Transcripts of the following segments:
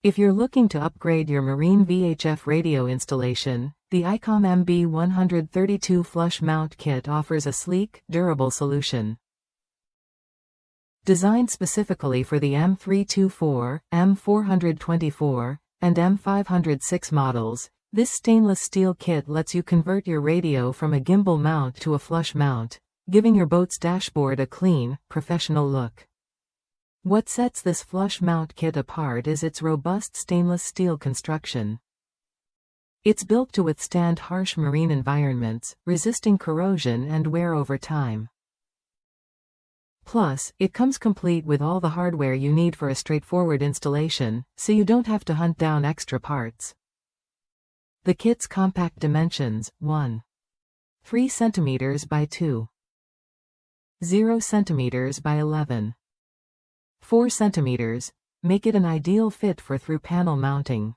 If you're looking to upgrade your marine VHF radio installation, the ICOM MB132 flush mount kit offers a sleek, durable solution. Designed specifically for the M324, M424, and M506 models, this stainless steel kit lets you convert your radio from a gimbal mount to a flush mount, giving your boat's dashboard a clean, professional look. What sets this flush mount kit apart is its robust stainless steel construction. It's built to withstand harsh marine environments, resisting corrosion and wear over time. Plus, it comes complete with all the hardware you need for a straightforward installation, so you don't have to hunt down extra parts. The kit's compact dimensions: 1. 3 cm by 2. 0 cm by 11. 4 cm, make it an ideal fit for through-panel mounting.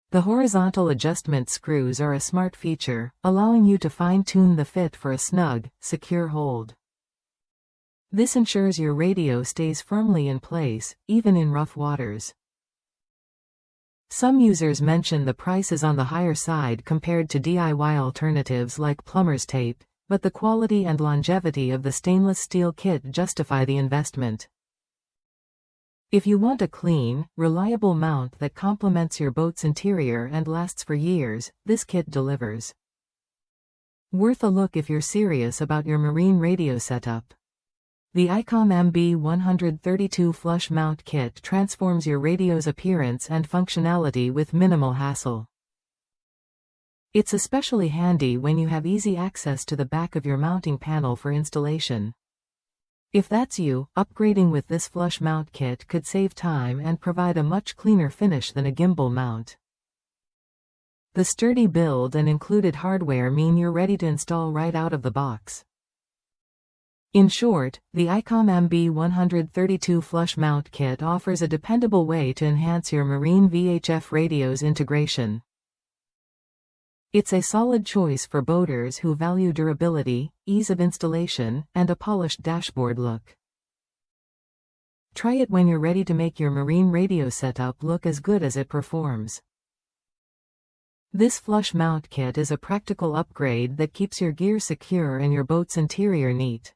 The horizontal adjustment screws are a smart feature, allowing you to fine-tune the fit for a snug, secure hold. This ensures your radio stays firmly in place, even in rough waters. Some users mention the price is on the higher side compared to DIY alternatives like plumber's tape, but the quality and longevity of the stainless steel kit justify the investment. If you want a clean, reliable mount that complements your boat's interior and lasts for years, this kit delivers. Worth a look if you're serious about your marine radio setup. The ICOM MB132 flush mount kit transforms your radio's appearance and functionality with minimal hassle. It's especially handy when you have easy access to the back of your mounting panel for installation. If that's you, upgrading with this flush mount kit could save time and provide a much cleaner finish than a gimbal mount. The sturdy build and included hardware mean you're ready to install right out of the box. In short, the ICOM MB132 flush mount kit offers a dependable way to enhance your marine VHF radio's integration. It's a solid choice for boaters who value durability, ease of installation, and a polished dashboard look. Try it when you're ready to make your marine radio setup look as good as it performs. This flush mount kit is a practical upgrade that keeps your gear secure and your boat's interior neat.